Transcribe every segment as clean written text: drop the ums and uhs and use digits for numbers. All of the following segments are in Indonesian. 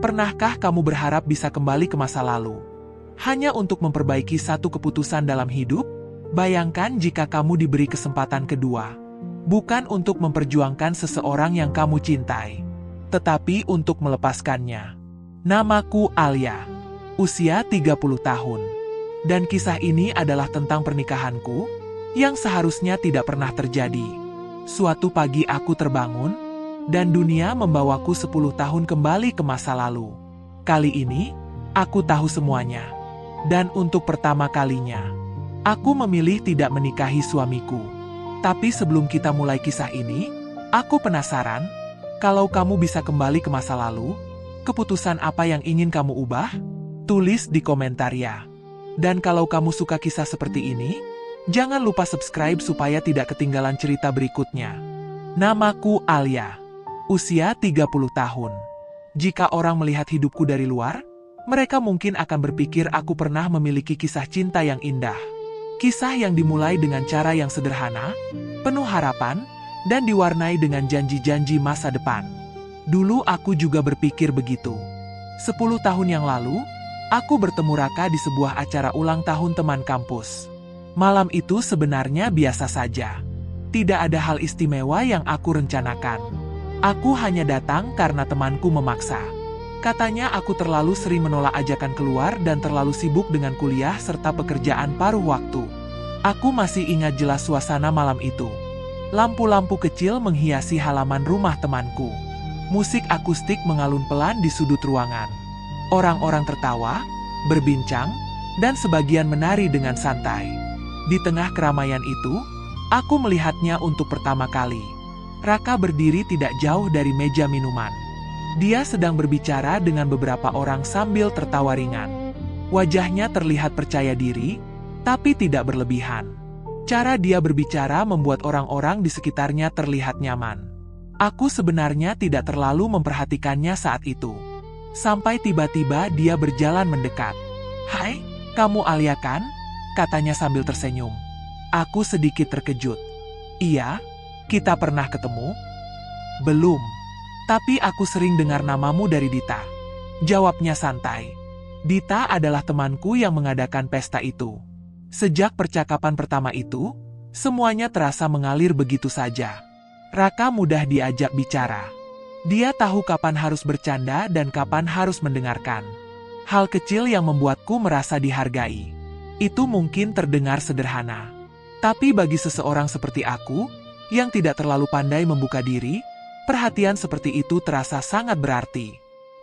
Pernahkah kamu berharap bisa kembali ke masa lalu? Hanya untuk memperbaiki satu keputusan dalam hidup? Bayangkan jika kamu diberi kesempatan kedua. Bukan untuk memperjuangkan seseorang yang kamu cintai, tetapi untuk melepaskannya. Namaku Alia. Usia 30 tahun. Dan kisah ini adalah tentang pernikahanku yang seharusnya tidak pernah terjadi. Suatu pagi aku terbangun, dan dunia membawaku 10 tahun kembali ke masa lalu. Kali ini, aku tahu semuanya. Dan untuk pertama kalinya, aku memilih tidak menikahi suamiku. Tapi sebelum kita mulai kisah ini, aku penasaran, kalau kamu bisa kembali ke masa lalu, keputusan apa yang ingin kamu ubah? Tulis di komentar ya. Dan kalau kamu suka kisah seperti ini, jangan lupa subscribe supaya tidak ketinggalan cerita berikutnya. Namaku Alia. Usia 30 tahun. Jika orang melihat hidupku dari luar, mereka mungkin akan berpikir aku pernah memiliki kisah cinta yang indah. Kisah yang dimulai dengan cara yang sederhana, penuh harapan, dan diwarnai dengan janji-janji masa depan. Dulu aku juga berpikir begitu. 10 tahun yang lalu, aku bertemu Raka di sebuah acara ulang tahun teman kampus. Malam itu sebenarnya biasa saja. Tidak ada hal istimewa yang aku rencanakan. Aku hanya datang karena temanku memaksa. Katanya aku terlalu sering menolak ajakan keluar dan terlalu sibuk dengan kuliah serta pekerjaan paruh waktu. Aku masih ingat jelas suasana malam itu. Lampu-lampu kecil menghiasi halaman rumah temanku. Musik akustik mengalun pelan di sudut ruangan. Orang-orang tertawa, berbincang, dan sebagian menari dengan santai. Di tengah keramaian itu, aku melihatnya untuk pertama kali. Raka berdiri tidak jauh dari meja minuman. Dia sedang berbicara dengan beberapa orang sambil tertawa ringan. Wajahnya terlihat percaya diri, tapi tidak berlebihan. Cara dia berbicara membuat orang-orang di sekitarnya terlihat nyaman. Aku sebenarnya tidak terlalu memperhatikannya saat itu. Sampai tiba-tiba dia berjalan mendekat. "Hai, kamu Alia kan?" katanya sambil tersenyum. Aku sedikit terkejut. "Iya, kita pernah ketemu?" "Belum. Tapi aku sering dengar namamu dari Dita," jawabnya santai. Dita adalah temanku yang mengadakan pesta itu. Sejak percakapan pertama itu, semuanya terasa mengalir begitu saja. Raka mudah diajak bicara. Dia tahu kapan harus bercanda dan kapan harus mendengarkan. Hal kecil yang membuatku merasa dihargai. Itu mungkin terdengar sederhana. Tapi bagi seseorang seperti aku, yang tidak terlalu pandai membuka diri, perhatian seperti itu terasa sangat berarti.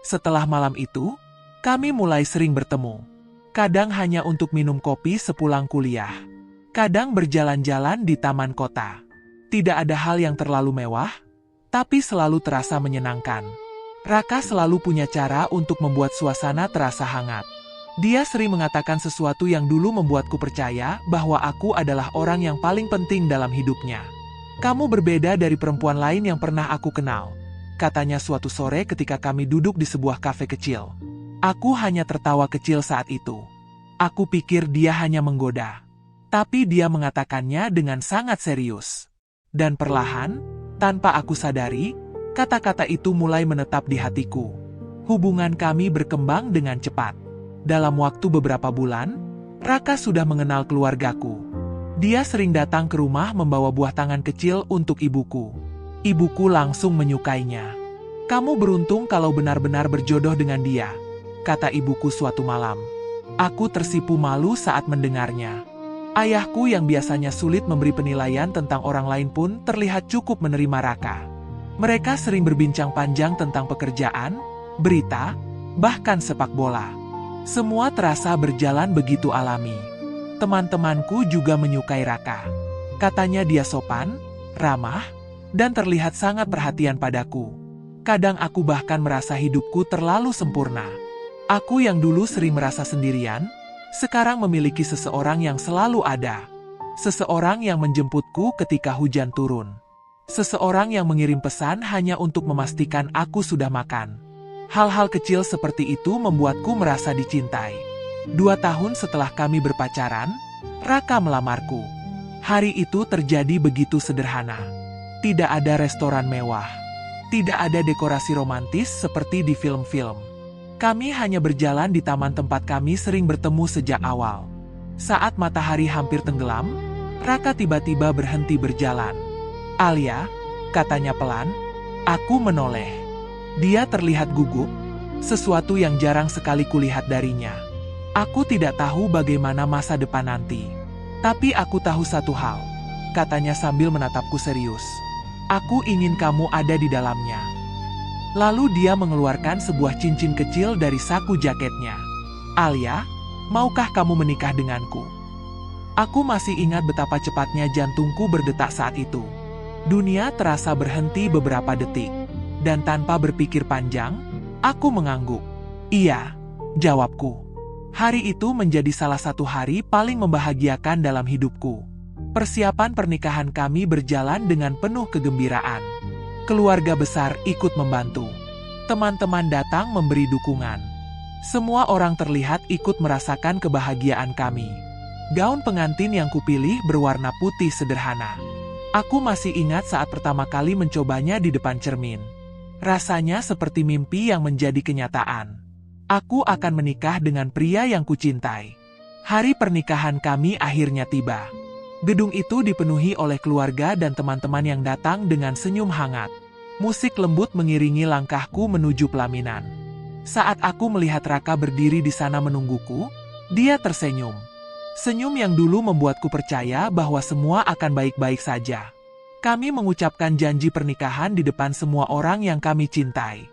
Setelah malam itu, kami mulai sering bertemu. Kadang hanya untuk minum kopi sepulang kuliah. Kadang berjalan-jalan di taman kota. Tidak ada hal yang terlalu mewah, tapi selalu terasa menyenangkan. Raka selalu punya cara untuk membuat suasana terasa hangat. Dia sering mengatakan sesuatu yang dulu membuatku percaya bahwa aku adalah orang yang paling penting dalam hidupnya. "Kamu berbeda dari perempuan lain yang pernah aku kenal," katanya suatu sore ketika kami duduk di sebuah kafe kecil. Aku hanya tertawa kecil saat itu. Aku pikir dia hanya menggoda. Tapi dia mengatakannya dengan sangat serius. Dan perlahan, tanpa aku sadari, kata-kata itu mulai menetap di hatiku. Hubungan kami berkembang dengan cepat. Dalam waktu beberapa bulan, Raka sudah mengenal keluargaku. Dia sering datang ke rumah membawa buah tangan kecil untuk ibuku. Ibuku langsung menyukainya. "Kamu beruntung kalau benar-benar berjodoh dengan dia," kata ibuku suatu malam. Aku tersipu malu saat mendengarnya. Ayahku yang biasanya sulit memberi penilaian tentang orang lain pun terlihat cukup menerima Raka. Mereka sering berbincang panjang tentang pekerjaan, berita, bahkan sepak bola. Semua terasa berjalan begitu alami. Teman-temanku juga menyukai Raka. Katanya dia sopan, ramah, dan terlihat sangat perhatian padaku. Kadang aku bahkan merasa hidupku terlalu sempurna. Aku yang dulu sering merasa sendirian, sekarang memiliki seseorang yang selalu ada. Seseorang yang menjemputku ketika hujan turun. Seseorang yang mengirim pesan hanya untuk memastikan aku sudah makan. Hal-hal kecil seperti itu membuatku merasa dicintai. 2 tahun setelah kami berpacaran, Raka melamarku. Hari itu terjadi begitu sederhana. Tidak ada restoran mewah. Tidak ada dekorasi romantis seperti di film-film. Kami hanya berjalan di taman tempat kami sering bertemu sejak awal. Saat matahari hampir tenggelam, Raka tiba-tiba berhenti berjalan. "Alia," katanya pelan. Aku menoleh. Dia terlihat gugup, sesuatu yang jarang sekali kulihat darinya. "Aku tidak tahu bagaimana masa depan nanti. Tapi aku tahu satu hal," katanya sambil menatapku serius. "Aku ingin kamu ada di dalamnya." Lalu dia mengeluarkan sebuah cincin kecil dari saku jaketnya. "Alia, maukah kamu menikah denganku?" Aku masih ingat betapa cepatnya jantungku berdetak saat itu. Dunia terasa berhenti beberapa detik. Dan tanpa berpikir panjang, aku mengangguk. "Iya," jawabku. Hari itu menjadi salah satu hari paling membahagiakan dalam hidupku. Persiapan pernikahan kami berjalan dengan penuh kegembiraan. Keluarga besar ikut membantu. Teman-teman datang memberi dukungan. Semua orang terlihat ikut merasakan kebahagiaan kami. Gaun pengantin yang kupilih berwarna putih sederhana. Aku masih ingat saat pertama kali mencobanya di depan cermin. Rasanya seperti mimpi yang menjadi kenyataan. Aku akan menikah dengan pria yang kucintai. Hari pernikahan kami akhirnya tiba. Gedung itu dipenuhi oleh keluarga dan teman-teman yang datang dengan senyum hangat. Musik lembut mengiringi langkahku menuju pelaminan. Saat aku melihat Raka berdiri di sana menungguku, dia tersenyum. Senyum yang dulu membuatku percaya bahwa semua akan baik-baik saja. Kami mengucapkan janji pernikahan di depan semua orang yang kami cintai.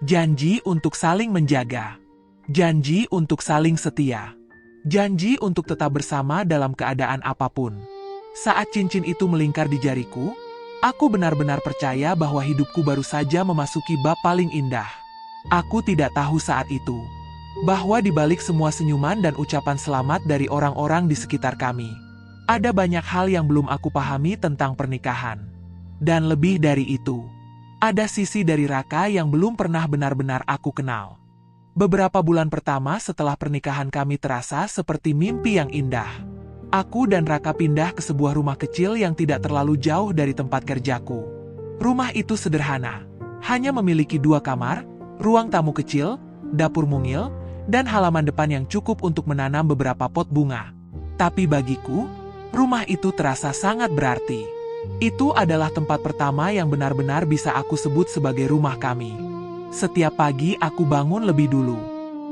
Janji untuk saling menjaga. Janji untuk saling setia. Janji untuk tetap bersama dalam keadaan apapun. Saat cincin itu melingkar di jariku, aku benar-benar percaya bahwa hidupku baru saja memasuki bab paling indah. Aku tidak tahu saat itu bahwa di balik semua senyuman dan ucapan selamat dari orang-orang di sekitar kami, ada banyak hal yang belum aku pahami tentang pernikahan. Dan lebih dari itu, ada sisi dari Raka yang belum pernah benar-benar aku kenal. Beberapa bulan pertama setelah pernikahan kami terasa seperti mimpi yang indah. Aku dan Raka pindah ke sebuah rumah kecil yang tidak terlalu jauh dari tempat kerjaku. Rumah itu sederhana, hanya memiliki 2 kamar, ruang tamu kecil, dapur mungil, dan halaman depan yang cukup untuk menanam beberapa pot bunga. Tapi bagiku, rumah itu terasa sangat berarti. Itu adalah tempat pertama yang benar-benar bisa aku sebut sebagai rumah kami. Setiap pagi aku bangun lebih dulu.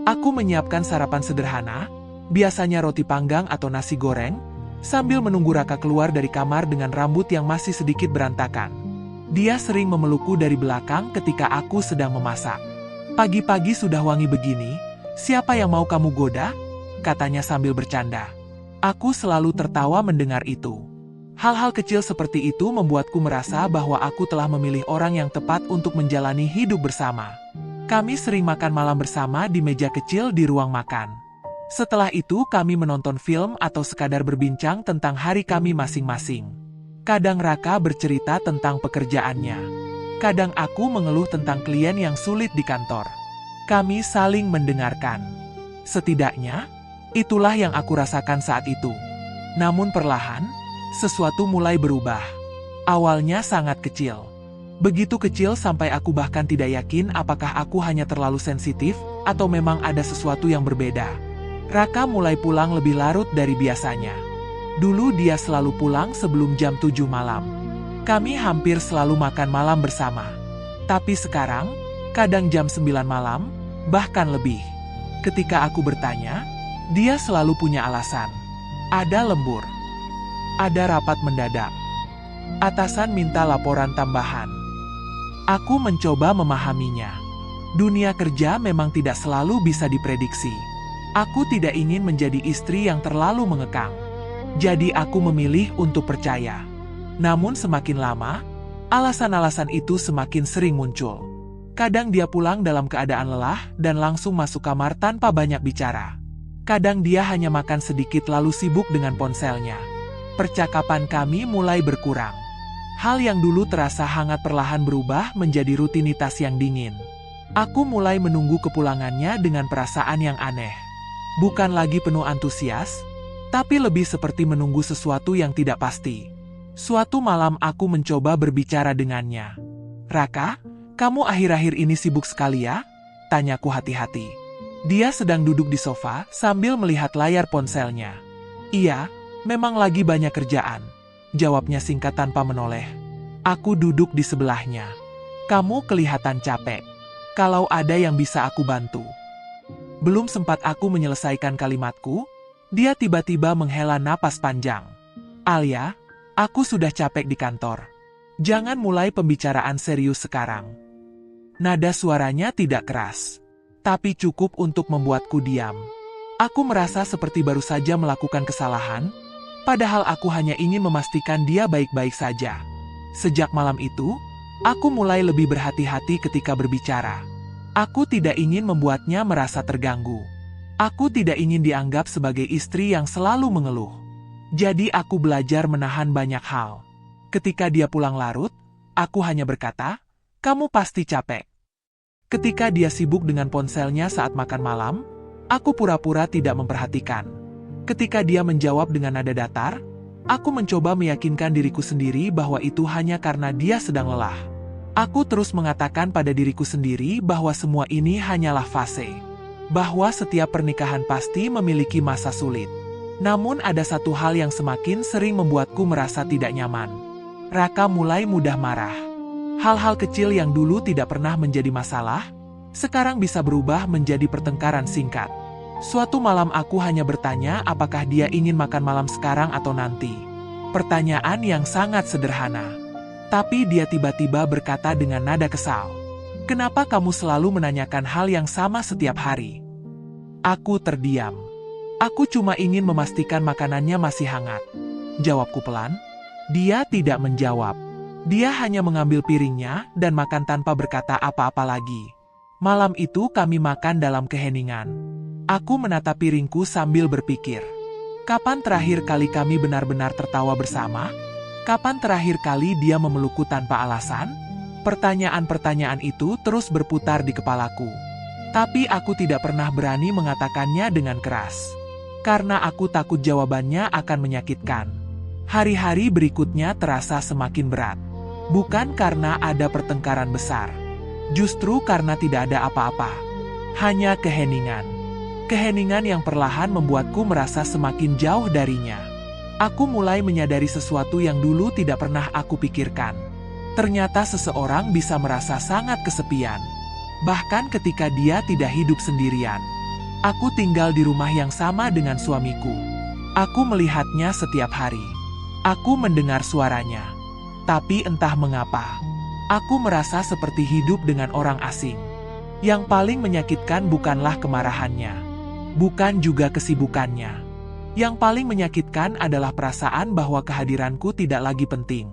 Aku menyiapkan sarapan sederhana, biasanya roti panggang atau nasi goreng, sambil menunggu Raka keluar dari kamar dengan rambut yang masih sedikit berantakan. Dia sering memelukku dari belakang ketika aku sedang memasak. "Pagi-pagi sudah wangi begini, siapa yang mau kamu goda?" katanya sambil bercanda. Aku selalu tertawa mendengar itu. Hal-hal kecil seperti itu membuatku merasa bahwa aku telah memilih orang yang tepat untuk menjalani hidup bersama. Kami sering makan malam bersama di meja kecil di ruang makan. Setelah itu kami menonton film atau sekadar berbincang tentang hari kami masing-masing. Kadang Raka bercerita tentang pekerjaannya. Kadang aku mengeluh tentang klien yang sulit di kantor. Kami saling mendengarkan. Setidaknya, itulah yang aku rasakan saat itu. Namun perlahan, sesuatu mulai berubah. Awalnya sangat kecil. Begitu kecil sampai aku bahkan tidak yakin apakah aku hanya terlalu sensitif atau memang ada sesuatu yang berbeda. Raka mulai pulang lebih larut dari biasanya. Dulu dia selalu pulang sebelum jam 7 malam. Kami hampir selalu makan malam bersama. Tapi sekarang, kadang jam 9 malam, bahkan lebih. Ketika aku bertanya, dia selalu punya alasan. Ada lembur. Ada rapat mendadak. Atasan minta laporan tambahan. Aku mencoba memahaminya. Dunia kerja memang tidak selalu bisa diprediksi. Aku tidak ingin menjadi istri yang terlalu mengekang. Jadi aku memilih untuk percaya. Namun semakin lama, alasan-alasan itu semakin sering muncul. Kadang dia pulang dalam keadaan lelah dan langsung masuk kamar tanpa banyak bicara. Kadang dia hanya makan sedikit lalu sibuk dengan ponselnya. Percakapan kami mulai berkurang. Hal yang dulu terasa hangat perlahan berubah menjadi rutinitas yang dingin. Aku mulai menunggu kepulangannya dengan perasaan yang aneh. Bukan lagi penuh antusias, tapi lebih seperti menunggu sesuatu yang tidak pasti. Suatu malam aku mencoba berbicara dengannya. "Raka, kamu akhir-akhir ini sibuk sekali ya?" tanyaku hati-hati. Dia sedang duduk di sofa sambil melihat layar ponselnya. Iya, memang lagi banyak kerjaan, jawabnya singkat tanpa menoleh. Aku duduk di sebelahnya. Kamu kelihatan capek. Kalau ada yang bisa aku bantu. Belum sempat aku menyelesaikan kalimatku, dia tiba-tiba menghela napas panjang. Alia, aku sudah capek di kantor. Jangan mulai pembicaraan serius sekarang. Nada suaranya tidak keras, tapi cukup untuk membuatku diam. Aku merasa seperti baru saja melakukan kesalahan, padahal aku hanya ingin memastikan dia baik-baik saja. Sejak malam itu, aku mulai lebih berhati-hati ketika berbicara. Aku tidak ingin membuatnya merasa terganggu. Aku tidak ingin dianggap sebagai istri yang selalu mengeluh. Jadi aku belajar menahan banyak hal. Ketika dia pulang larut, aku hanya berkata, "Kamu pasti capek." Ketika dia sibuk dengan ponselnya saat makan malam, aku pura-pura tidak memperhatikan. Ketika dia menjawab dengan nada datar, aku mencoba meyakinkan diriku sendiri bahwa itu hanya karena dia sedang lelah. Aku terus mengatakan pada diriku sendiri bahwa semua ini hanyalah fase. Bahwa setiap pernikahan pasti memiliki masa sulit. Namun ada satu hal yang semakin sering membuatku merasa tidak nyaman. Raka mulai mudah marah. Hal-hal kecil yang dulu tidak pernah menjadi masalah, sekarang bisa berubah menjadi pertengkaran singkat. Suatu malam aku hanya bertanya apakah dia ingin makan malam sekarang atau nanti. Pertanyaan yang sangat sederhana. Tapi dia tiba-tiba berkata dengan nada kesal. "Kenapa kamu selalu menanyakan hal yang sama setiap hari?" Aku terdiam. "Aku cuma ingin memastikan makanannya masih hangat," jawabku pelan. Dia tidak menjawab. Dia hanya mengambil piringnya dan makan tanpa berkata apa-apa lagi. Malam itu kami makan dalam keheningan. Aku menatap piringku sambil berpikir. Kapan terakhir kali kami benar-benar tertawa bersama? Kapan terakhir kali dia memelukku tanpa alasan? Pertanyaan-pertanyaan itu terus berputar di kepalaku. Tapi aku tidak pernah berani mengatakannya dengan keras. Karena aku takut jawabannya akan menyakitkan. Hari-hari berikutnya terasa semakin berat. Bukan karena ada pertengkaran besar. Justru karena tidak ada apa-apa. Hanya keheningan. Keheningan yang perlahan membuatku merasa semakin jauh darinya. Aku mulai menyadari sesuatu yang dulu tidak pernah aku pikirkan. Ternyata seseorang bisa merasa sangat kesepian. Bahkan ketika dia tidak hidup sendirian. Aku tinggal di rumah yang sama dengan suamiku. Aku melihatnya setiap hari. Aku mendengar suaranya. Tapi entah mengapa, aku merasa seperti hidup dengan orang asing. Yang paling menyakitkan bukanlah kemarahannya. Bukan juga kesibukannya. Yang paling menyakitkan adalah perasaan bahwa kehadiranku tidak lagi penting.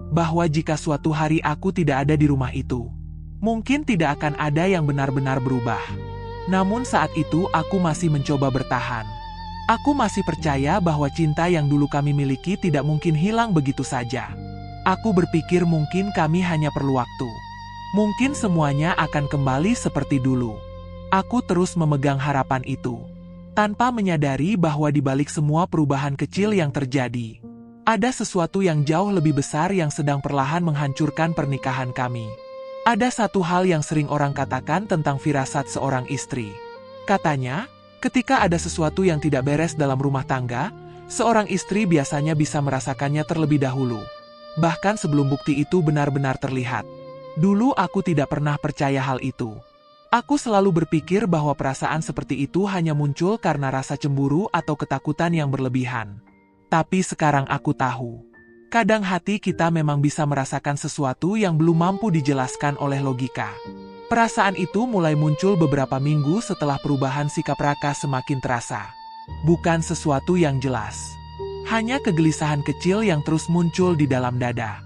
Bahwa jika suatu hari aku tidak ada di rumah itu, mungkin tidak akan ada yang benar-benar berubah. Namun saat itu aku masih mencoba bertahan. Aku masih percaya bahwa cinta yang dulu kami miliki tidak mungkin hilang begitu saja. Aku berpikir mungkin kami hanya perlu waktu. Mungkin semuanya akan kembali seperti dulu. Aku terus memegang harapan itu. Tanpa menyadari bahwa di balik semua perubahan kecil yang terjadi, ada sesuatu yang jauh lebih besar yang sedang perlahan menghancurkan pernikahan kami. Ada satu hal yang sering orang katakan tentang firasat seorang istri. Katanya, ketika ada sesuatu yang tidak beres dalam rumah tangga, seorang istri biasanya bisa merasakannya terlebih dahulu. Bahkan sebelum bukti itu benar-benar terlihat. Dulu aku tidak pernah percaya hal itu. Aku selalu berpikir bahwa perasaan seperti itu hanya muncul karena rasa cemburu atau ketakutan yang berlebihan. Tapi sekarang aku tahu. Kadang hati kita memang bisa merasakan sesuatu yang belum mampu dijelaskan oleh logika. Perasaan itu mulai muncul beberapa minggu setelah perubahan sikap Raka semakin terasa. Bukan sesuatu yang jelas. Hanya kegelisahan kecil yang terus muncul di dalam dada.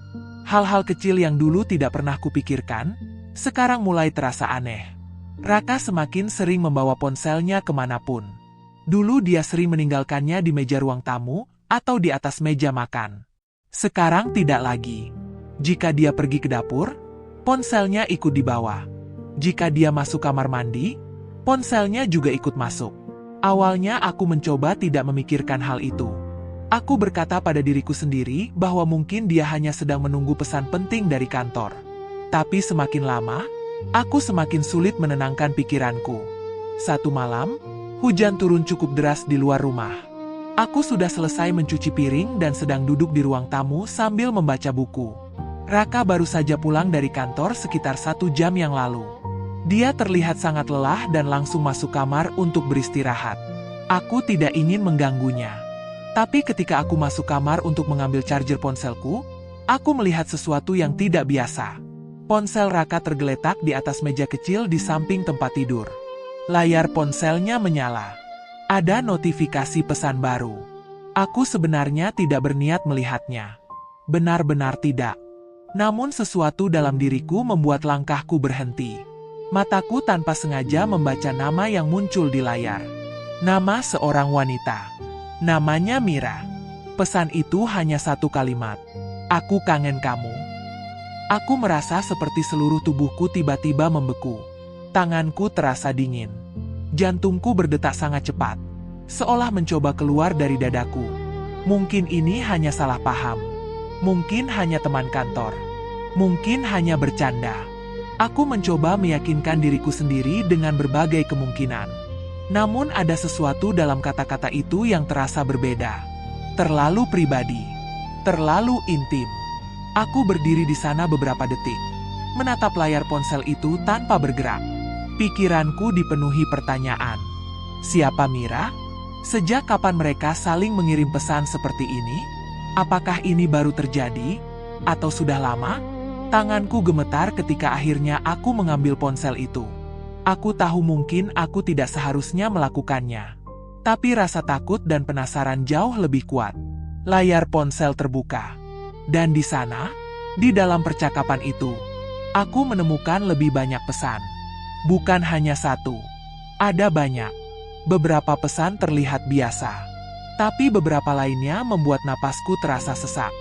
Hal-hal kecil yang dulu tidak pernah kupikirkan, sekarang mulai terasa aneh. Raka semakin sering membawa ponselnya kemanapun. Dulu dia sering meninggalkannya di meja ruang tamu atau di atas meja makan. Sekarang tidak lagi. Jika dia pergi ke dapur, ponselnya ikut dibawa. Jika dia masuk kamar mandi, ponselnya juga ikut masuk. Awalnya aku mencoba tidak memikirkan hal itu. Aku berkata pada diriku sendiri bahwa mungkin dia hanya sedang menunggu pesan penting dari kantor. Tapi semakin lama, aku semakin sulit menenangkan pikiranku. Satu malam, hujan turun cukup deras di luar rumah. Aku sudah selesai mencuci piring dan sedang duduk di ruang tamu sambil membaca buku. Raka baru saja pulang dari kantor sekitar 1 jam yang lalu. Dia terlihat sangat lelah dan langsung masuk kamar untuk beristirahat. Aku tidak ingin mengganggunya. Tapi ketika aku masuk kamar untuk mengambil charger ponselku, aku melihat sesuatu yang tidak biasa. Ponsel Raka tergeletak di atas meja kecil di samping tempat tidur. Layar ponselnya menyala. Ada notifikasi pesan baru. Aku sebenarnya tidak berniat melihatnya. Benar-benar tidak. Namun sesuatu dalam diriku membuat langkahku berhenti. Mataku tanpa sengaja membaca nama yang muncul di layar. Nama seorang wanita. Namanya Mira. Pesan itu hanya satu kalimat. Aku kangen kamu. Aku merasa seperti seluruh tubuhku tiba-tiba membeku. Tanganku terasa dingin. Jantungku berdetak sangat cepat. Seolah mencoba keluar dari dadaku. Mungkin ini hanya salah paham. Mungkin hanya teman kantor. Mungkin hanya bercanda. Aku mencoba meyakinkan diriku sendiri dengan berbagai kemungkinan. Namun ada sesuatu dalam kata-kata itu yang terasa berbeda. Terlalu pribadi. Terlalu intim. Aku berdiri di sana beberapa detik. Menatap layar ponsel itu tanpa bergerak. Pikiranku dipenuhi pertanyaan. Siapa Mira? Sejak kapan mereka saling mengirim pesan seperti ini? Apakah ini baru terjadi? Atau sudah lama? Tanganku gemetar ketika akhirnya aku mengambil ponsel itu. Aku tahu mungkin aku tidak seharusnya melakukannya. Tapi rasa takut dan penasaran jauh lebih kuat. Layar ponsel terbuka. Dan di sana, di dalam percakapan itu, aku menemukan lebih banyak pesan. Bukan hanya satu. Ada banyak. Beberapa pesan terlihat biasa. Tapi beberapa lainnya membuat napasku terasa sesak.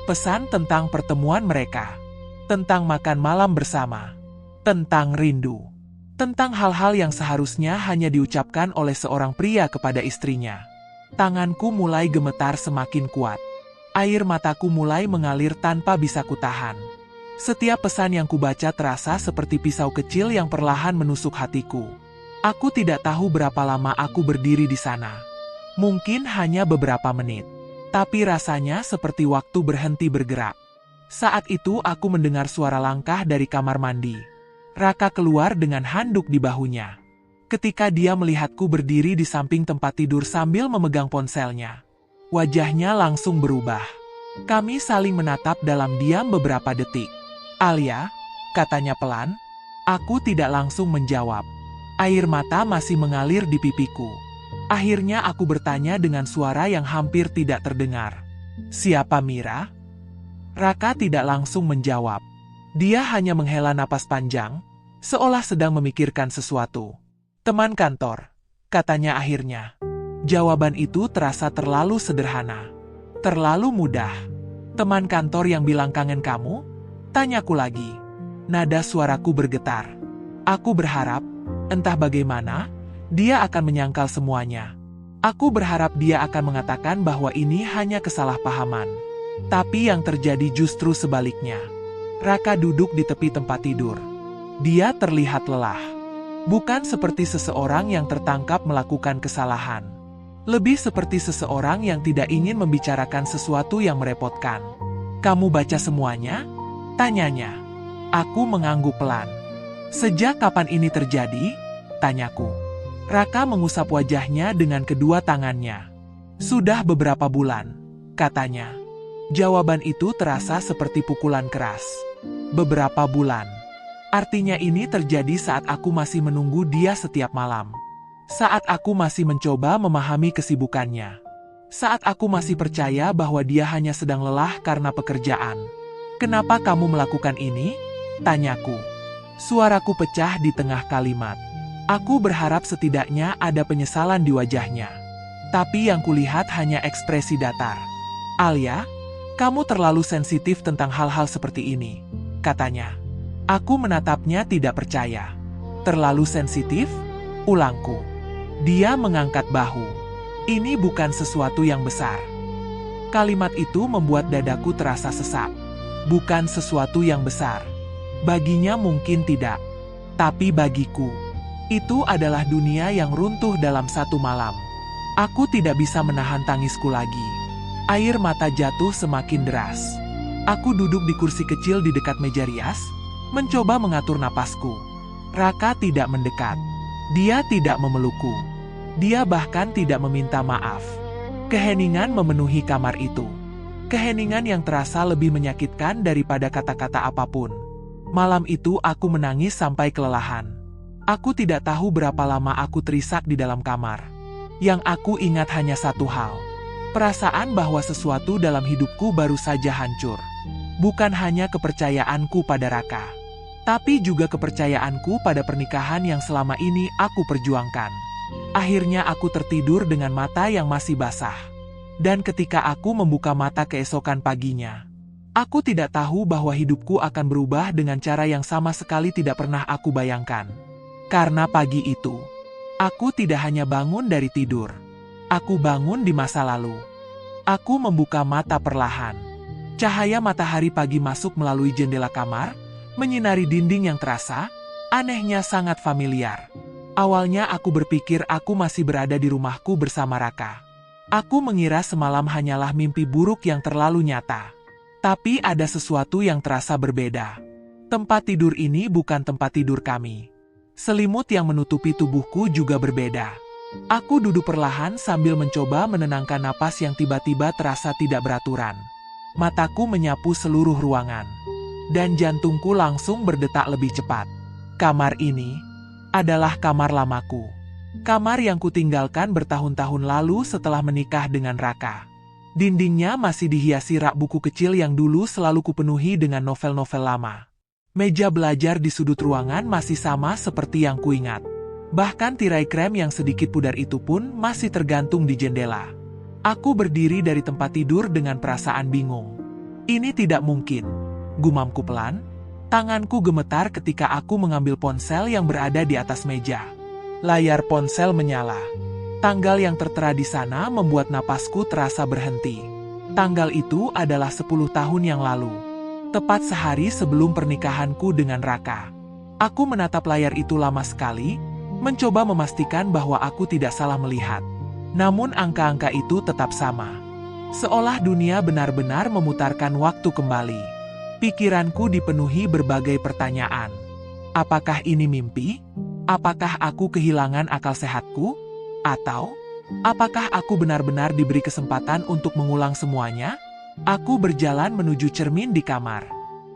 Pesan tentang pertemuan mereka. Tentang makan malam bersama. Tentang rindu. Tentang hal-hal yang seharusnya hanya diucapkan oleh seorang pria kepada istrinya. Tanganku mulai gemetar semakin kuat. Air mataku mulai mengalir tanpa bisa kutahan. Setiap pesan yang kubaca terasa seperti pisau kecil yang perlahan menusuk hatiku. Aku tidak tahu berapa lama aku berdiri di sana. Mungkin hanya beberapa menit. Tapi rasanya seperti waktu berhenti bergerak. Saat itu aku mendengar suara langkah dari kamar mandi. Raka keluar dengan handuk di bahunya. Ketika dia melihatku berdiri di samping tempat tidur sambil memegang ponselnya, wajahnya langsung berubah. Kami saling menatap dalam diam beberapa detik. Alia, katanya pelan. Aku tidak langsung menjawab. Air mata masih mengalir di pipiku. Akhirnya aku bertanya dengan suara yang hampir tidak terdengar. Siapa Mira? Raka tidak langsung menjawab. Dia hanya menghela napas panjang, seolah sedang memikirkan sesuatu. Teman kantor, katanya akhirnya. Jawaban itu terasa terlalu sederhana. Terlalu mudah. Teman kantor yang bilang kangen kamu? Tanyaku lagi. Nada suaraku bergetar. Aku berharap, entah bagaimana, dia akan menyangkal semuanya. Aku berharap dia akan mengatakan bahwa ini hanya kesalahpahaman. Tapi yang terjadi justru sebaliknya. Raka duduk di tepi tempat tidur. Dia terlihat lelah. Bukan seperti seseorang yang tertangkap melakukan kesalahan. Lebih seperti seseorang yang tidak ingin membicarakan sesuatu yang merepotkan. Kamu baca semuanya? Tanyanya. Aku mengangguk pelan. Sejak kapan ini terjadi? Tanyaku. Raka mengusap wajahnya dengan kedua tangannya. Sudah beberapa bulan, katanya. Jawaban itu terasa seperti pukulan keras. Beberapa bulan. Artinya ini terjadi saat aku masih menunggu dia setiap malam. Saat aku masih mencoba memahami kesibukannya. Saat aku masih percaya bahwa dia hanya sedang lelah karena pekerjaan. Kenapa kamu melakukan ini? Tanyaku. Suaraku pecah di tengah kalimat. Aku berharap setidaknya ada penyesalan di wajahnya. Tapi yang kulihat hanya ekspresi datar. Alia, kamu terlalu sensitif tentang hal-hal seperti ini, katanya. Aku menatapnya tidak percaya. Terlalu sensitif? Ulangku. Dia mengangkat bahu. Ini bukan sesuatu yang besar. Kalimat itu membuat dadaku terasa sesak. Bukan sesuatu yang besar. Baginya mungkin tidak. Tapi bagiku, Itu adalah dunia yang runtuh dalam satu malam. Aku tidak bisa menahan tangisku lagi. Air mata jatuh semakin deras. Aku duduk di kursi kecil di dekat meja rias, mencoba mengatur napasku. Raka tidak mendekat. Dia tidak memelukku. Dia bahkan tidak meminta maaf. Keheningan memenuhi kamar itu. Keheningan yang terasa lebih menyakitkan daripada kata-kata apapun. Malam itu aku menangis sampai kelelahan. Aku tidak tahu berapa lama aku terisak di dalam kamar. Yang aku ingat hanya satu hal. Perasaan bahwa sesuatu dalam hidupku baru saja hancur. Bukan hanya kepercayaanku pada Raka, tapi juga kepercayaanku pada pernikahan yang selama ini aku perjuangkan. Akhirnya aku tertidur dengan mata yang masih basah. Dan ketika aku membuka mata keesokan paginya, aku tidak tahu bahwa hidupku akan berubah dengan cara yang sama sekali tidak pernah aku bayangkan. Karena pagi itu, aku tidak hanya bangun dari tidur. Aku bangun di masa lalu. Aku membuka mata perlahan. Cahaya matahari pagi masuk melalui jendela kamar, menyinari dinding yang terasa, anehnya sangat familiar. Awalnya aku berpikir aku masih berada di rumahku bersama Raka. Aku mengira semalam hanyalah mimpi buruk yang terlalu nyata. Tapi ada sesuatu yang terasa berbeda. Tempat tidur ini bukan tempat tidur kami. Selimut yang menutupi tubuhku juga berbeda. Aku duduk perlahan sambil mencoba menenangkan napas yang tiba-tiba terasa tidak beraturan. Mataku menyapu seluruh ruangan. Dan jantungku langsung berdetak lebih cepat. Kamar ini adalah kamar lamaku. Kamar yang kutinggalkan bertahun-tahun lalu setelah menikah dengan Raka. Dindingnya masih dihiasi rak buku kecil yang dulu selalu kupenuhi dengan novel-novel lama. Meja belajar di sudut ruangan masih sama seperti yang kuingat. Bahkan tirai krem yang sedikit pudar itu pun masih tergantung di jendela. Aku berdiri dari tempat tidur dengan perasaan bingung. Ini tidak mungkin, gumamku pelan. Tanganku gemetar ketika aku mengambil ponsel yang berada di atas meja. Layar ponsel menyala. Tanggal yang tertera di sana membuat napasku terasa berhenti. Tanggal itu adalah 10 tahun yang lalu. Tepat sehari sebelum pernikahanku dengan Raka. Aku menatap layar itu lama sekali, mencoba memastikan bahwa aku tidak salah melihat. Namun angka-angka itu tetap sama. Seolah dunia benar-benar memutarkan waktu kembali. Pikiranku dipenuhi berbagai pertanyaan. Apakah ini mimpi? Apakah aku kehilangan akal sehatku? Atau, apakah aku benar-benar diberi kesempatan untuk mengulang semuanya? Aku berjalan menuju cermin di kamar.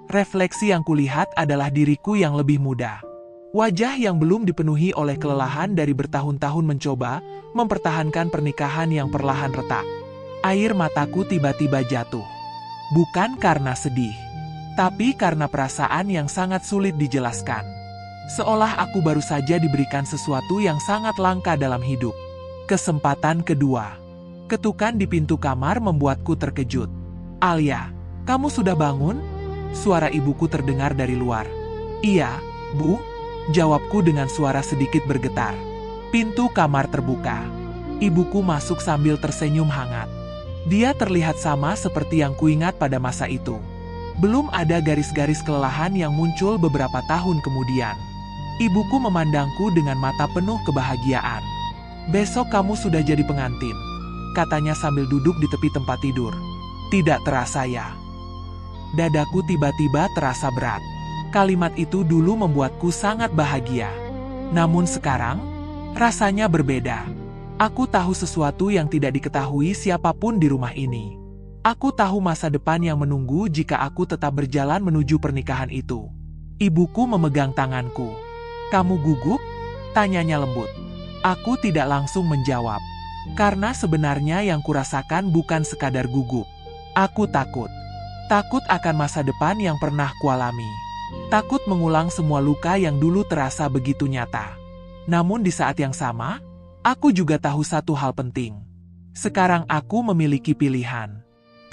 Refleksi yang kulihat adalah diriku yang lebih muda. Wajah yang belum dipenuhi oleh kelelahan dari bertahun-tahun mencoba mempertahankan pernikahan yang perlahan retak. Air mataku tiba-tiba jatuh. Bukan karena sedih, tapi karena perasaan yang sangat sulit dijelaskan. Seolah aku baru saja diberikan sesuatu yang sangat langka dalam hidup. Kesempatan kedua. Ketukan di pintu kamar membuatku terkejut. "Alia, kamu sudah bangun?" Suara ibuku terdengar dari luar. "Iya, Bu," jawabku dengan suara sedikit bergetar. Pintu kamar terbuka. Ibuku masuk sambil tersenyum hangat. Dia terlihat sama seperti yang kuingat pada masa itu. Belum ada garis-garis kelelahan yang muncul beberapa tahun kemudian. Ibuku memandangku dengan mata penuh kebahagiaan. "Besok kamu sudah jadi pengantin," katanya sambil duduk di tepi tempat tidur. Tidak terasa ya. Dadaku tiba-tiba terasa berat. Kalimat itu dulu membuatku sangat bahagia. Namun sekarang, rasanya berbeda. Aku tahu sesuatu yang tidak diketahui siapapun di rumah ini. Aku tahu masa depan yang menunggu jika aku tetap berjalan menuju pernikahan itu. Ibuku memegang tanganku. "Kamu gugup?" tanyanya lembut. Aku tidak langsung menjawab. Karena sebenarnya yang kurasakan bukan sekadar gugup. Aku takut. Takut akan masa depan yang pernah kualami. Takut mengulang semua luka yang dulu terasa begitu nyata. Namun di saat yang sama, aku juga tahu satu hal penting. Sekarang aku memiliki pilihan.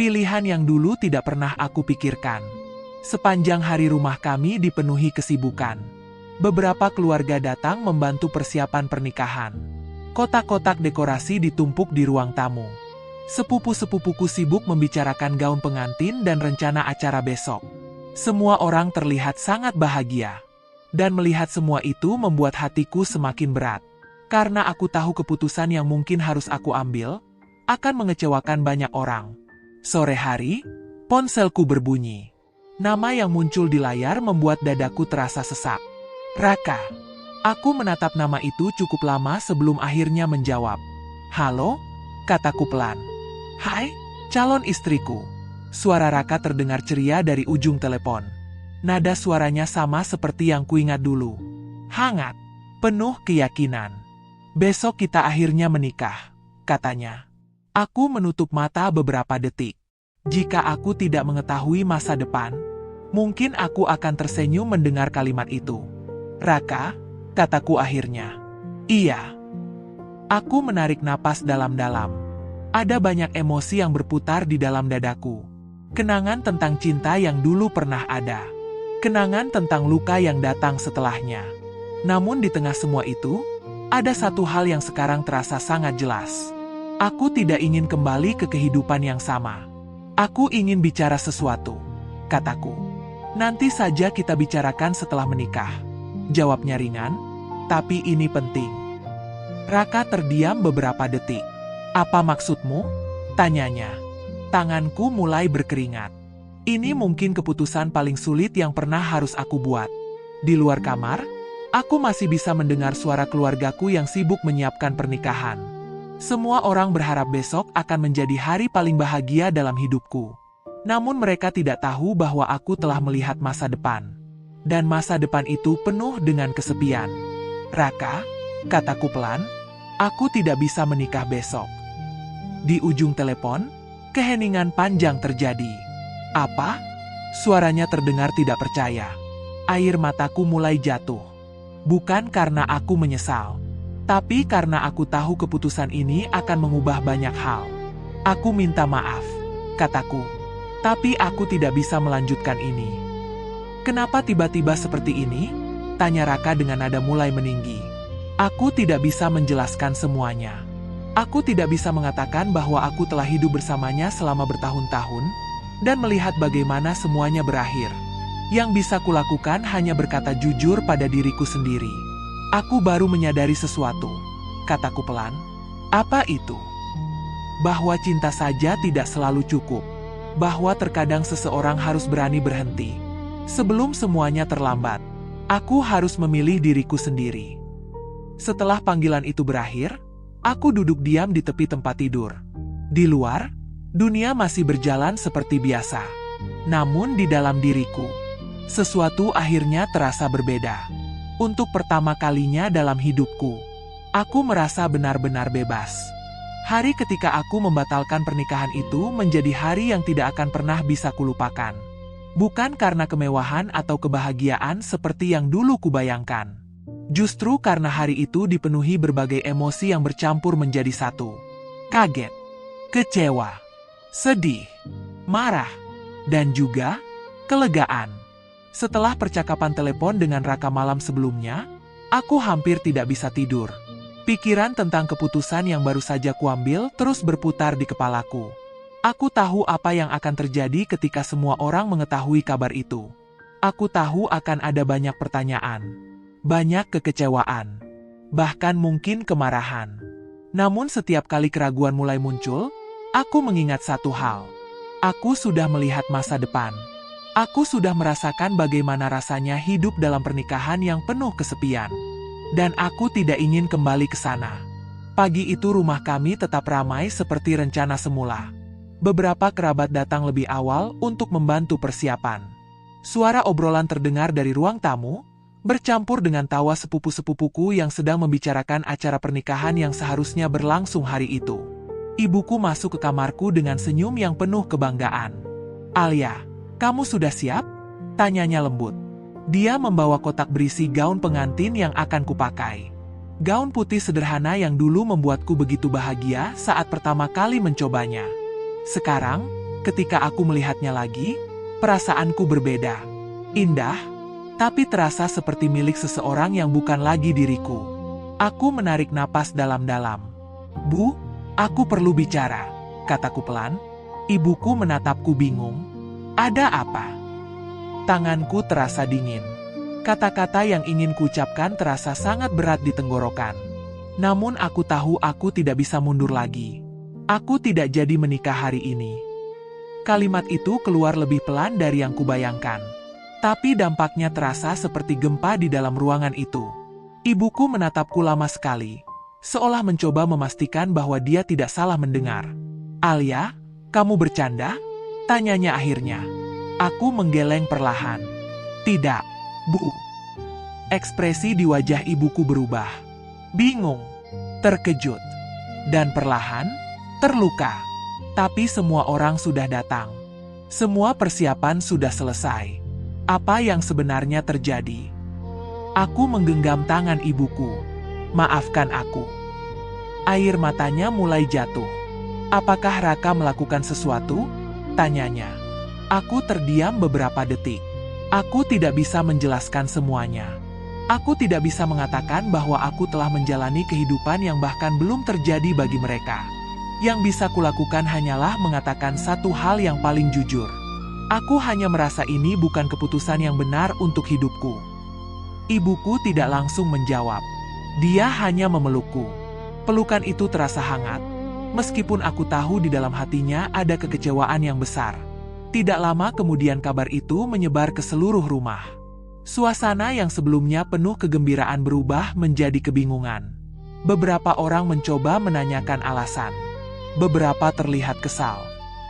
Pilihan yang dulu tidak pernah aku pikirkan. Sepanjang hari rumah kami dipenuhi kesibukan. Beberapa keluarga datang membantu persiapan pernikahan. Kotak-kotak dekorasi ditumpuk di ruang tamu. Sepupu-sepupuku sibuk membicarakan gaun pengantin dan rencana acara besok. Semua orang terlihat sangat bahagia. Dan melihat semua itu membuat hatiku semakin berat. Karena aku tahu keputusan yang mungkin harus aku ambil akan mengecewakan banyak orang. Sore hari, ponselku berbunyi. Nama yang muncul di layar membuat dadaku terasa sesak. Raka. Aku menatap nama itu cukup lama sebelum akhirnya menjawab. Halo? Kataku pelan. Hai, calon istriku. Suara Raka terdengar ceria dari ujung telepon. Nada suaranya sama seperti yang kuingat dulu. Hangat, penuh keyakinan. Besok kita akhirnya menikah, katanya. Aku menutup mata beberapa detik. Jika aku tidak mengetahui masa depan, mungkin aku akan tersenyum mendengar kalimat itu. Raka, kataku akhirnya. Iya. Aku menarik napas dalam-dalam. Ada banyak emosi yang berputar di dalam dadaku. Kenangan tentang cinta yang dulu pernah ada. Kenangan tentang luka yang datang setelahnya. Namun di tengah semua itu, ada satu hal yang sekarang terasa sangat jelas. Aku tidak ingin kembali ke kehidupan yang sama. Aku ingin bicara sesuatu, kataku. Nanti saja kita bicarakan setelah menikah. Jawabnya ringan, tapi ini penting. Raka terdiam beberapa detik. Apa maksudmu? Tanyanya. Tanganku mulai berkeringat. Ini mungkin keputusan paling sulit yang pernah harus aku buat. Di luar kamar, aku masih bisa mendengar suara keluargaku yang sibuk menyiapkan pernikahan. Semua orang berharap besok akan menjadi hari paling bahagia dalam hidupku. Namun mereka tidak tahu bahwa aku telah melihat masa depan. Dan masa depan itu penuh dengan kesepian. Raka, kataku pelan, aku tidak bisa menikah besok. Di ujung telepon, keheningan panjang terjadi. Apa? Suaranya terdengar tidak percaya. Air mataku mulai jatuh. Bukan karena aku menyesal, tapi karena aku tahu keputusan ini akan mengubah banyak hal. Aku minta maaf, kataku. Tapi aku tidak bisa melanjutkan ini. Kenapa tiba-tiba seperti ini? Tanya Raka dengan nada mulai meninggi. Aku tidak bisa menjelaskan semuanya. Aku tidak bisa mengatakan bahwa aku telah hidup bersamanya selama bertahun-tahun, dan melihat bagaimana semuanya berakhir. Yang bisa kulakukan hanya berkata jujur pada diriku sendiri. Aku baru menyadari sesuatu, kataku pelan. Apa itu? Bahwa cinta saja tidak selalu cukup. Bahwa terkadang seseorang harus berani berhenti. Sebelum semuanya terlambat, aku harus memilih diriku sendiri. Setelah panggilan itu berakhir, aku duduk diam di tepi tempat tidur. Di luar, dunia masih berjalan seperti biasa. Namun di dalam diriku, sesuatu akhirnya terasa berbeda. Untuk pertama kalinya dalam hidupku, aku merasa benar-benar bebas. Hari ketika aku membatalkan pernikahan itu menjadi hari yang tidak akan pernah bisa kulupakan. Bukan karena kemewahan atau kebahagiaan seperti yang dulu kubayangkan. Justru karena hari itu dipenuhi berbagai emosi yang bercampur menjadi satu. Kaget, kecewa, sedih, marah, dan juga kelegaan. Setelah percakapan telepon dengan Raka malam sebelumnya, aku hampir tidak bisa tidur. Pikiran tentang keputusan yang baru saja kuambil terus berputar di kepalaku. Aku tahu apa yang akan terjadi ketika semua orang mengetahui kabar itu. Aku tahu akan ada banyak pertanyaan, banyak kekecewaan, bahkan mungkin kemarahan. Namun setiap kali keraguan mulai muncul, aku mengingat satu hal. Aku sudah melihat masa depan. Aku sudah merasakan bagaimana rasanya hidup dalam pernikahan yang penuh kesepian. Dan aku tidak ingin kembali ke sana. Pagi itu rumah kami tetap ramai seperti rencana semula. Beberapa kerabat datang lebih awal untuk membantu persiapan. Suara obrolan terdengar dari ruang tamu, bercampur dengan tawa sepupu-sepupuku yang sedang membicarakan acara pernikahan yang seharusnya berlangsung hari itu. Ibuku masuk ke kamarku dengan senyum yang penuh kebanggaan. "Alia, kamu sudah siap?" tanyanya lembut. Dia membawa kotak berisi gaun pengantin yang akan kupakai. Gaun putih sederhana yang dulu membuatku begitu bahagia saat pertama kali mencobanya. Sekarang, ketika aku melihatnya lagi, perasaanku berbeda. Indah, tapi terasa seperti milik seseorang yang bukan lagi diriku. Aku menarik napas dalam-dalam. "Bu, aku perlu bicara," kataku pelan. Ibuku menatapku bingung. "Ada apa?" Tanganku terasa dingin. Kata-kata yang ingin kuucapkan terasa sangat berat di tenggorokan. Namun aku tahu aku tidak bisa mundur lagi. Aku tidak jadi menikah hari ini. Kalimat itu keluar lebih pelan dari yang kubayangkan. Tapi dampaknya terasa seperti gempa di dalam ruangan itu. Ibuku menatapku lama sekali, seolah mencoba memastikan bahwa dia tidak salah mendengar. "Alia, kamu bercanda?" tanyanya akhirnya. Aku menggeleng perlahan. "Tidak, Bu." Ekspresi di wajah ibuku berubah. Bingung, terkejut, dan perlahan terluka. Tapi semua orang sudah datang. Semua persiapan sudah selesai. Apa yang sebenarnya terjadi? Aku menggenggam tangan ibuku. "Maafkan aku." Air matanya mulai jatuh. "Apakah Raka melakukan sesuatu?" tanyanya. Aku terdiam beberapa detik. Aku tidak bisa menjelaskan semuanya. Aku tidak bisa mengatakan bahwa aku telah menjalani kehidupan yang bahkan belum terjadi bagi mereka. Yang bisa kulakukan hanyalah mengatakan satu hal yang paling jujur. Aku hanya merasa ini bukan keputusan yang benar untuk hidupku. Ibuku tidak langsung menjawab. Dia hanya memelukku. Pelukan itu terasa hangat, meskipun aku tahu di dalam hatinya ada kekecewaan yang besar. Tidak lama kemudian kabar itu menyebar ke seluruh rumah. Suasana yang sebelumnya penuh kegembiraan berubah menjadi kebingungan. Beberapa orang mencoba menanyakan alasan. Beberapa terlihat kesal.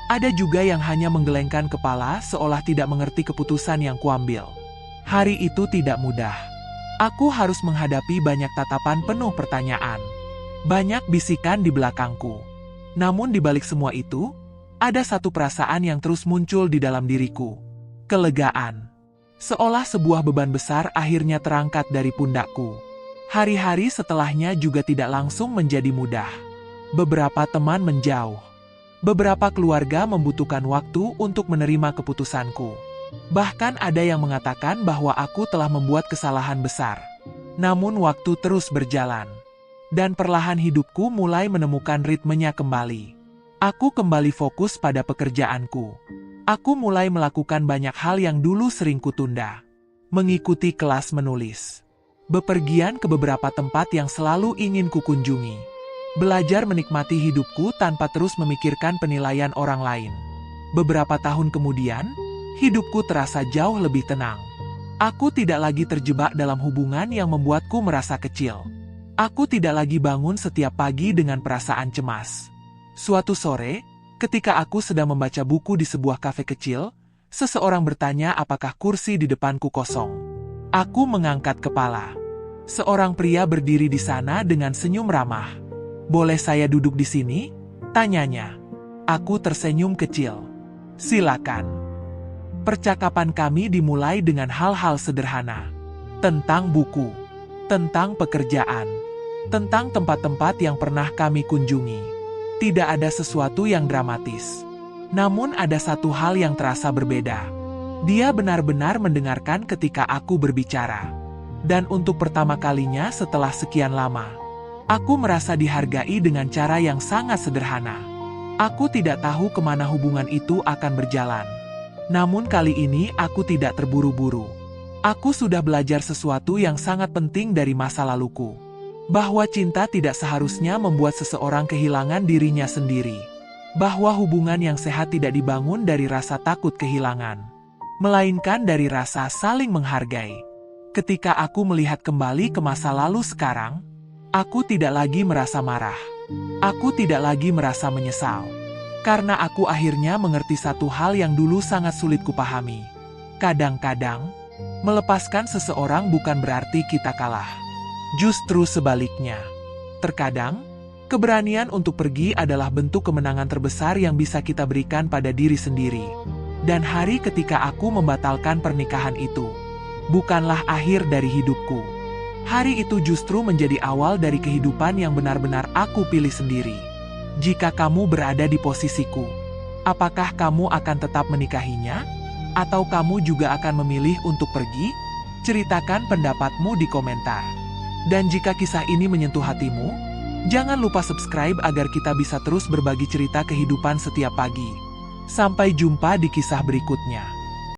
Ada juga yang hanya menggelengkan kepala seolah tidak mengerti keputusan yang kuambil. Hari itu tidak mudah. Aku harus menghadapi banyak tatapan penuh pertanyaan. Banyak bisikan di belakangku. Namun di balik semua itu, ada satu perasaan yang terus muncul di dalam diriku. Kelegaan. Seolah sebuah beban besar akhirnya terangkat dari pundakku. Hari-hari setelahnya juga tidak langsung menjadi mudah. Beberapa teman menjauh. Beberapa keluarga membutuhkan waktu untuk menerima keputusanku. Bahkan ada yang mengatakan bahwa aku telah membuat kesalahan besar. Namun waktu terus berjalan. Dan perlahan hidupku mulai menemukan ritmenya kembali. Aku kembali fokus pada pekerjaanku. Aku mulai melakukan banyak hal yang dulu sering kutunda. Mengikuti kelas menulis. Bepergian ke beberapa tempat yang selalu ingin kukunjungi. Belajar menikmati hidupku tanpa terus memikirkan penilaian orang lain. Beberapa tahun kemudian, hidupku terasa jauh lebih tenang. Aku tidak lagi terjebak dalam hubungan yang membuatku merasa kecil. Aku tidak lagi bangun setiap pagi dengan perasaan cemas. Suatu sore, ketika aku sedang membaca buku di sebuah kafe kecil, seseorang bertanya apakah kursi di depanku kosong. Aku mengangkat kepala. Seorang pria berdiri di sana dengan senyum ramah. "Boleh saya duduk di sini?" tanyanya. Aku tersenyum kecil. "Silakan." Percakapan kami dimulai dengan hal-hal sederhana. Tentang buku, tentang pekerjaan, tentang tempat-tempat yang pernah kami kunjungi. Tidak ada sesuatu yang dramatis. Namun ada satu hal yang terasa berbeda. Dia benar-benar mendengarkan ketika aku berbicara. Dan untuk pertama kalinya setelah sekian lama, aku merasa dihargai dengan cara yang sangat sederhana. Aku tidak tahu kemana hubungan itu akan berjalan. Namun kali ini aku tidak terburu-buru. Aku sudah belajar sesuatu yang sangat penting dari masa laluku. Bahwa cinta tidak seharusnya membuat seseorang kehilangan dirinya sendiri. Bahwa hubungan yang sehat tidak dibangun dari rasa takut kehilangan, melainkan dari rasa saling menghargai. Ketika aku melihat kembali ke masa lalu sekarang, aku tidak lagi merasa marah. Aku tidak lagi merasa menyesal. Karena aku akhirnya mengerti satu hal yang dulu sangat sulit kupahami. Kadang-kadang, melepaskan seseorang bukan berarti kita kalah. Justru sebaliknya. Terkadang, keberanian untuk pergi adalah bentuk kemenangan terbesar yang bisa kita berikan pada diri sendiri. Dan hari ketika aku membatalkan pernikahan itu, bukanlah akhir dari hidupku. Hari itu justru menjadi awal dari kehidupan yang benar-benar aku pilih sendiri. Jika kamu berada di posisiku, apakah kamu akan tetap menikahinya? Atau kamu juga akan memilih untuk pergi? Ceritakan pendapatmu di komentar. Dan jika kisah ini menyentuh hatimu, jangan lupa subscribe agar kita bisa terus berbagi cerita kehidupan setiap pagi. Sampai jumpa di kisah berikutnya.